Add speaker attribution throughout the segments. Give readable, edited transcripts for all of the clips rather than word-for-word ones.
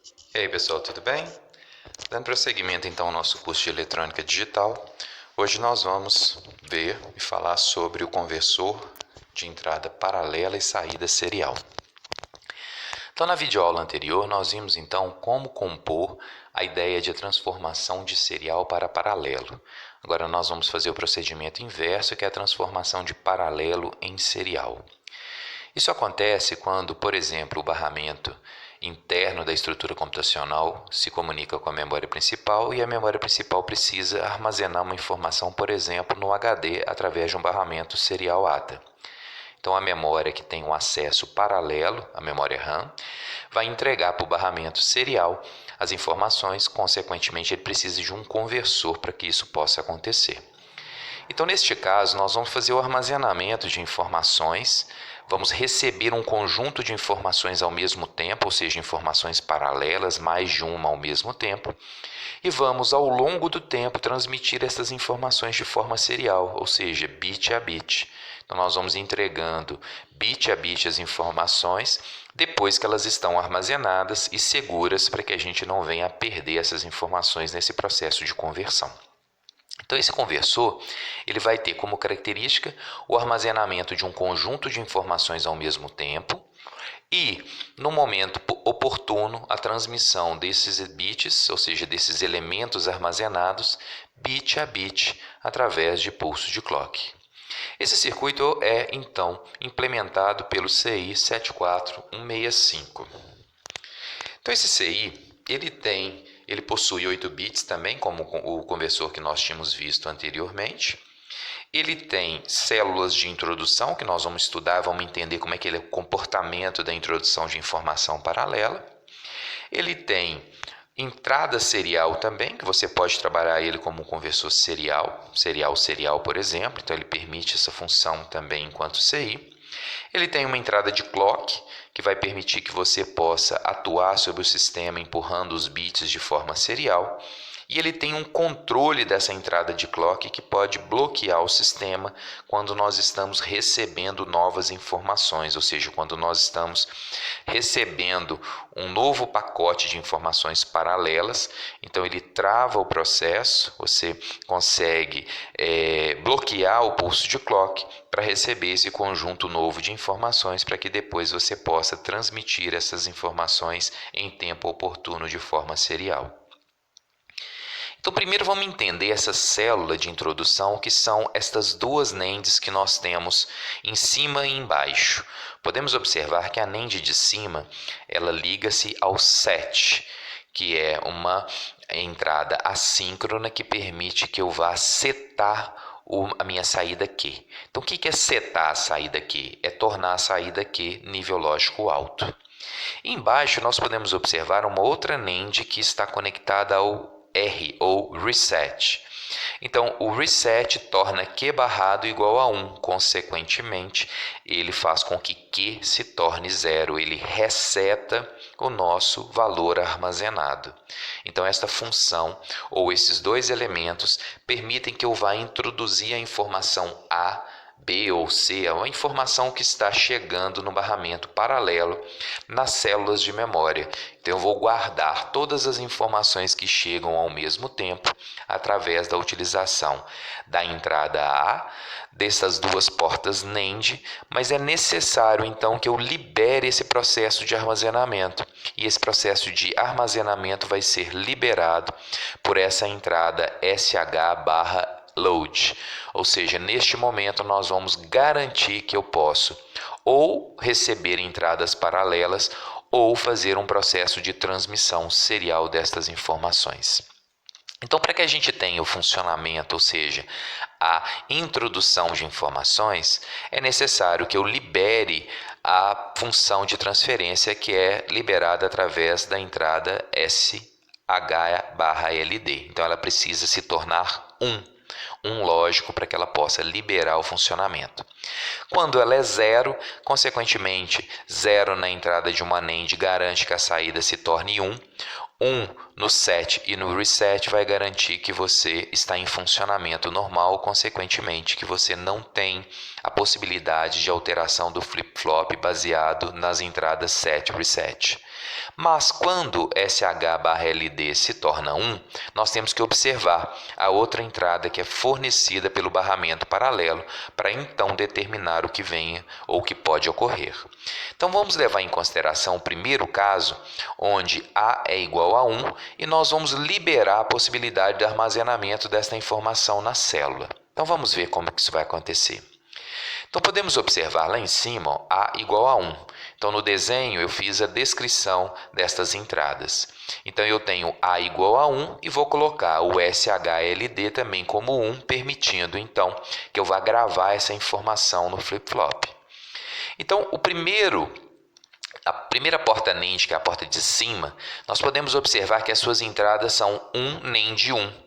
Speaker 1: E aí pessoal, tudo bem? Dando prosseguimento então ao nosso curso de Eletrônica Digital, hoje nós vamos ver e falar sobre o conversor de entrada paralela e saída serial. Então na videoaula anterior nós vimos então como compor a ideia de transformação de serial para paralelo. Agora nós vamos fazer o procedimento inverso, que é a transformação de paralelo em serial. Isso acontece quando, por exemplo, o barramento interno da estrutura computacional se comunica com a memória principal e a memória principal precisa armazenar uma informação, por exemplo, no HD através de um barramento serial ATA. Então, a memória que tem um acesso paralelo, a memória RAM, vai entregar para o barramento serial as informações, consequentemente, ele precisa de um conversor para que isso possa acontecer. Então, neste caso, nós vamos fazer o armazenamento de informações, vamos receber um conjunto de informações ao mesmo tempo, ou seja, informações paralelas, mais de uma ao mesmo tempo, e vamos, ao longo do tempo, transmitir essas informações de forma serial, ou seja, bit a bit. Então, nós vamos entregando bit a bit as informações depois que elas estão armazenadas e seguras para que a gente não venha a perder essas informações nesse processo de conversão. Então, esse conversor ele vai ter como característica o armazenamento de um conjunto de informações ao mesmo tempo e, no momento oportuno, a transmissão desses bits, ou seja, desses elementos armazenados, bit a bit, através de pulso de clock. Esse circuito é, então, implementado pelo CI 74165. Então, esse CI, ele possui 8 bits também, como o conversor que nós tínhamos visto anteriormente. Ele tem células de introdução, que nós vamos estudar, vamos entender como é que ele é o comportamento da introdução de informação paralela. Ele tem entrada serial também, que você pode trabalhar ele como um conversor serial, por exemplo, então ele permite essa função também enquanto CI. Ele tem uma entrada de clock, que vai permitir que você possa atuar sobre o sistema empurrando os bits de forma serial. E ele tem um controle dessa entrada de clock que pode bloquear o sistema quando nós estamos recebendo novas informações, ou seja, quando nós estamos recebendo um novo pacote de informações paralelas. Então ele trava o processo, você consegue bloquear o pulso de clock para receber esse conjunto novo de informações para que depois você possa transmitir essas informações em tempo oportuno de forma serial. Então, primeiro vamos entender essa célula de introdução, que são estas duas NANDs que nós temos em cima e embaixo. Podemos observar que a NAND de cima, ela liga-se ao SET, que é uma entrada assíncrona que permite que eu vá setar a minha saída Q. Então, o que é setar a saída Q? É tornar a saída Q nível lógico alto. Embaixo, nós podemos observar uma outra NAND que está conectada ao R, ou reset. Então, o reset torna Q barrado igual a 1. Consequentemente, ele faz com que Q se torne 0. Ele reseta o nosso valor armazenado. Então, esta função, ou esses dois elementos, permitem que eu vá introduzir a informação A, B ou C, é uma informação que está chegando no barramento paralelo nas células de memória. Então, eu vou guardar todas as informações que chegam ao mesmo tempo através da utilização da entrada A, dessas duas portas NAND, mas é necessário, então, que eu libere esse processo de armazenamento. E esse processo de armazenamento vai ser liberado por essa entrada SH/load. Ou seja, neste momento nós vamos garantir que eu posso ou receber entradas paralelas ou fazer um processo de transmissão serial destas informações. Então, para que a gente tenha o funcionamento, ou seja, a introdução de informações, é necessário que eu libere a função de transferência que é liberada através da entrada SH/LD. Então, ela precisa se tornar 1. um lógico para que ela possa liberar o funcionamento. Quando ela é zero, consequentemente, zero na entrada de uma NAND garante que a saída se torne 1. 1 no set e no reset vai garantir que você está em funcionamento normal, consequentemente que você não tem a possibilidade de alteração do flip-flop baseado nas entradas set e reset. Mas quando SH/LD se torna 1, nós temos que observar a outra entrada que é fornecida pelo barramento paralelo para então determinar o que venha ou o que pode ocorrer. Então vamos levar em consideração o primeiro caso, onde A é igual a 1 e nós vamos liberar a possibilidade de armazenamento desta informação na célula. Então vamos ver como que isso vai acontecer. Então podemos observar lá em cima, ó, A igual a 1. Então no desenho eu fiz a descrição destas entradas. Então eu tenho A igual a 1 e vou colocar o SHLD também como 1, permitindo então que eu vá gravar essa informação no flip-flop. Então a primeira porta NAND, que é a porta de cima, nós podemos observar que as suas entradas são 1 NAND 1.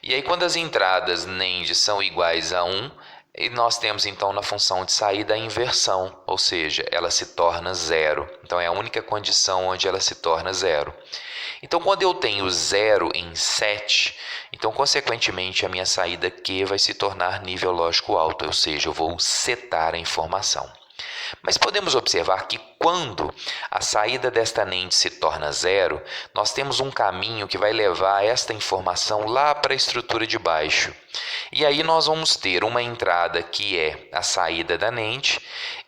Speaker 1: E aí quando as entradas NAND são iguais a 1, e nós temos então na função de saída a inversão, ou seja, ela se torna zero. Então é a única condição onde ela se torna zero. Então quando eu tenho 0 em 7, então consequentemente a minha saída Q vai se tornar nível lógico alto, ou seja, eu vou setar a informação. Mas podemos observar que quando a saída desta NAND se torna zero, nós temos um caminho que vai levar esta informação lá para a estrutura de baixo. E aí nós vamos ter uma entrada que é a saída da NAND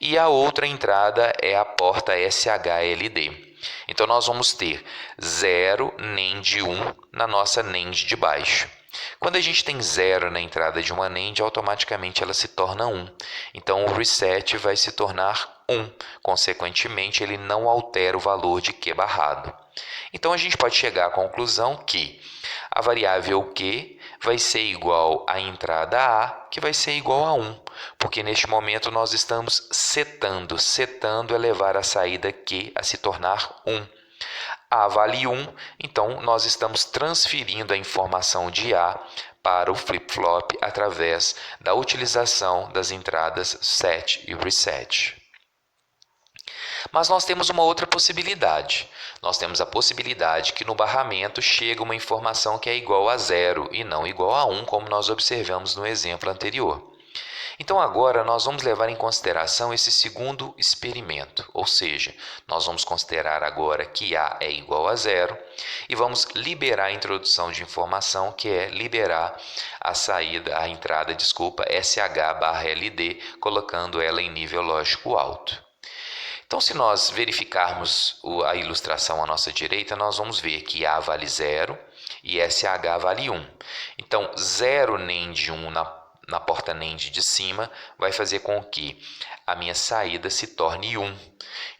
Speaker 1: e a outra entrada é a porta SHLD. Então nós vamos ter 0 NAND 1 na nossa NAND de baixo. Quando a gente tem 0 na entrada de uma NAND, automaticamente ela se torna 1. Então o reset vai se tornar 1. Consequentemente, ele não altera o valor de Q barrado. Então a gente pode chegar à conclusão que a variável Q vai ser igual à entrada A, que vai ser igual a 1. Porque neste momento nós estamos setando. Setando é levar a saída Q a se tornar 1. A vale 1, então nós estamos transferindo a informação de A para o flip-flop através da utilização das entradas set e reset. Mas nós temos uma outra possibilidade. Nós temos a possibilidade que no barramento chega uma informação que é igual a 0 e não igual a 1, como nós observamos no exemplo anterior. Então agora nós vamos levar em consideração esse segundo experimento, ou seja, nós vamos considerar agora que A é igual a 0 e vamos liberar a introdução de informação, que é liberar a entrada SH/LD, colocando ela em nível lógico alto. Então, se nós verificarmos a ilustração à nossa direita, nós vamos ver que A vale 0 e SH vale 1. Então, 0 NAND 1 na porta NAND de cima vai fazer com que a minha saída se torne 1.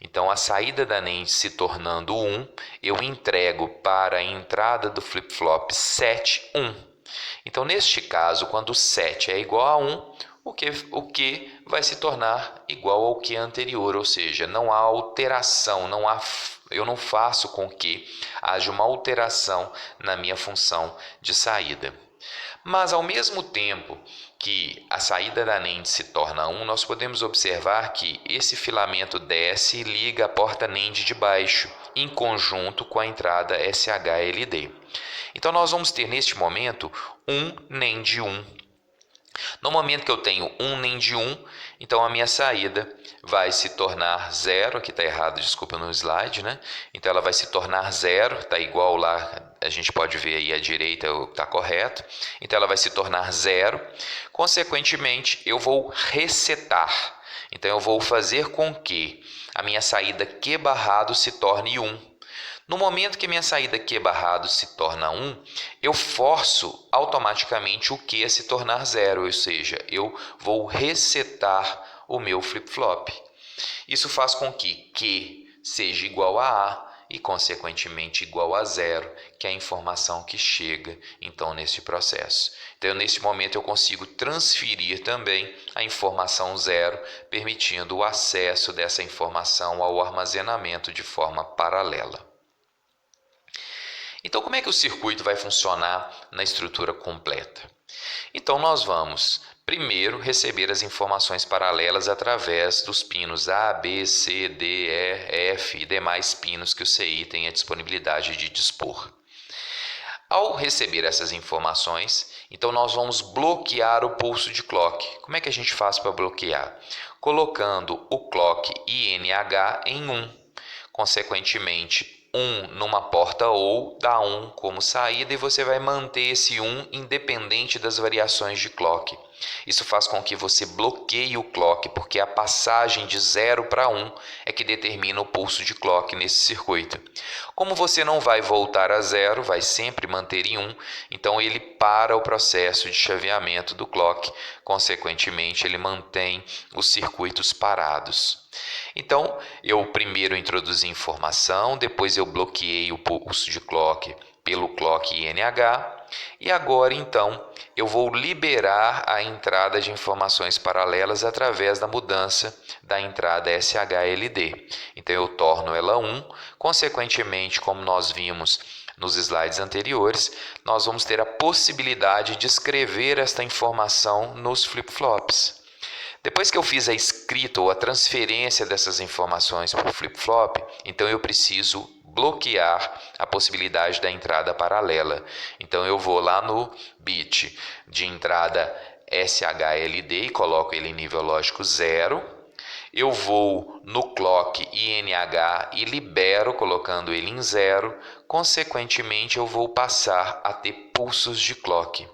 Speaker 1: Então, a saída da NAND se tornando 1, eu entrego para a entrada do flip-flop set 1. Então, neste caso, quando o set é igual a 1, o que vai se tornar igual ao que anterior, ou seja, não há alteração, eu não faço com que haja uma alteração na minha função de saída. Mas, ao mesmo tempo que a saída da NAND se torna 1, nós podemos observar que esse filamento desce e liga a porta NAND de baixo, em conjunto com a entrada SHLD. Então, nós vamos ter, neste momento, um NAND 1. No momento que eu tenho um NAND 1, então a minha saída vai se tornar 0, aqui está errado, desculpa no slide, né? Então ela vai se tornar 0, está igual lá, a gente pode ver aí à direita, está correto. Então ela vai se tornar 0, consequentemente eu vou resetar. Então eu vou fazer com que a minha saída Q barrado se torne 1. No momento que minha saída Q barrado se torna 1, eu forço automaticamente o Q a se tornar 0, ou seja, eu vou resetar o meu flip-flop. Isso faz com que Q seja igual a A e, consequentemente, igual a 0, que é a informação que chega, então, nesse processo. Então, nesse momento, eu consigo transferir também a informação 0, permitindo o acesso dessa informação ao armazenamento de forma paralela. Então, como é que o circuito vai funcionar na estrutura completa? Então nós vamos primeiro receber as informações paralelas através dos pinos A, B, C, D, E, F e demais pinos que o CI tem a disponibilidade de dispor. Ao receber essas informações, então nós vamos bloquear o pulso de clock. Como é que a gente faz para bloquear? Colocando o clock INH em 1. Consequentemente, 1 numa porta ou dá 1 como saída e você vai manter esse 1 independente das variações de clock. Isso faz com que você bloqueie o clock, porque a passagem de 0 para 1 é que determina o pulso de clock nesse circuito. Como você não vai voltar a 0, vai sempre manter em 1, então ele para o processo de chaveamento do clock, consequentemente ele mantém os circuitos parados. Então, eu primeiro introduzi informação, depois eu bloqueei o pulso de clock pelo clock INH, e agora então eu vou liberar a entrada de informações paralelas através da mudança da entrada SHLD. Então eu torno ela 1, consequentemente, como nós vimos nos slides anteriores, nós vamos ter a possibilidade de escrever esta informação nos flip-flops. Depois que eu fiz a escrita ou a transferência dessas informações para o flip-flop, então eu preciso bloquear a possibilidade da entrada paralela. Então eu vou lá no bit de entrada SHLD e coloco ele em nível lógico 0. Eu vou no clock INH e libero colocando ele em 0. Consequentemente, eu vou passar a ter pulsos de clock.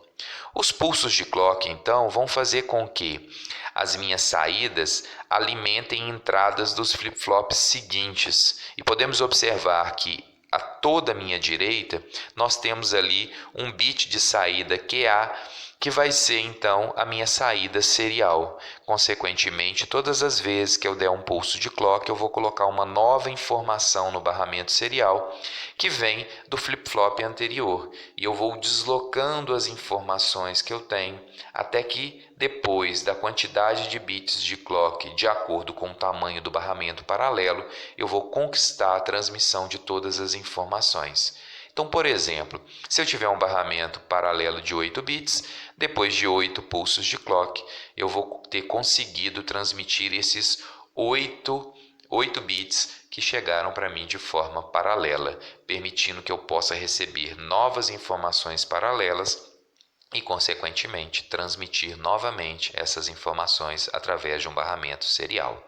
Speaker 1: Os pulsos de clock, então, vão fazer com que as minhas saídas alimentem entradas dos flip-flops seguintes. E podemos observar que a toda a minha direita, nós temos ali um bit de saída QA, que vai ser então a minha saída serial. Consequentemente, todas as vezes que eu der um pulso de clock, eu vou colocar uma nova informação no barramento serial que vem do flip-flop anterior. E eu vou deslocando as informações que eu tenho até que depois da quantidade de bits de clock de acordo com o tamanho do barramento paralelo, eu vou conquistar a transmissão de todas as informações. Então, por exemplo, se eu tiver um barramento paralelo de 8 bits, depois de 8 pulsos de clock, eu vou ter conseguido transmitir esses 8 bits que chegaram para mim de forma paralela, permitindo que eu possa receber novas informações paralelas e, consequentemente, transmitir novamente essas informações através de um barramento serial.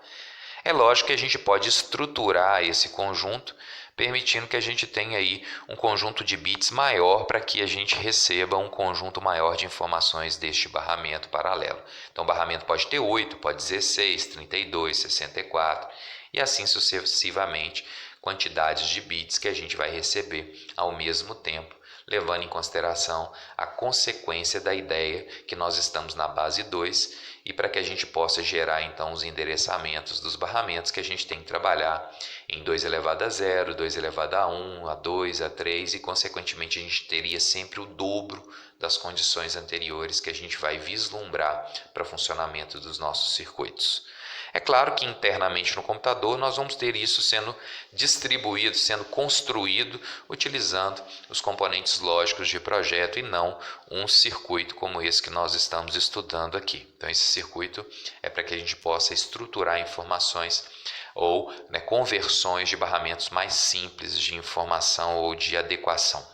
Speaker 1: É lógico que a gente pode estruturar esse conjunto, permitindo que a gente tenha aí um conjunto de bits maior para que a gente receba um conjunto maior de informações deste barramento paralelo. Então, o barramento pode ter 8, pode 16, 32, 64 e assim sucessivamente, quantidades de bits que a gente vai receber ao mesmo tempo, levando em consideração a consequência da ideia que nós estamos na base 2 e para que a gente possa gerar então os endereçamentos dos barramentos que a gente tem que trabalhar em 2 elevado a 0, 2 elevado a 1, a 2, a 3 e consequentemente a gente teria sempre o dobro das condições anteriores que a gente vai vislumbrar para o funcionamento dos nossos circuitos. É claro que internamente no computador nós vamos ter isso sendo distribuído, sendo construído, utilizando os componentes lógicos de projeto e não um circuito como esse que nós estamos estudando aqui. Então esse circuito é para que a gente possa estruturar informações ou conversões de barramentos mais simples de informação ou de adequação.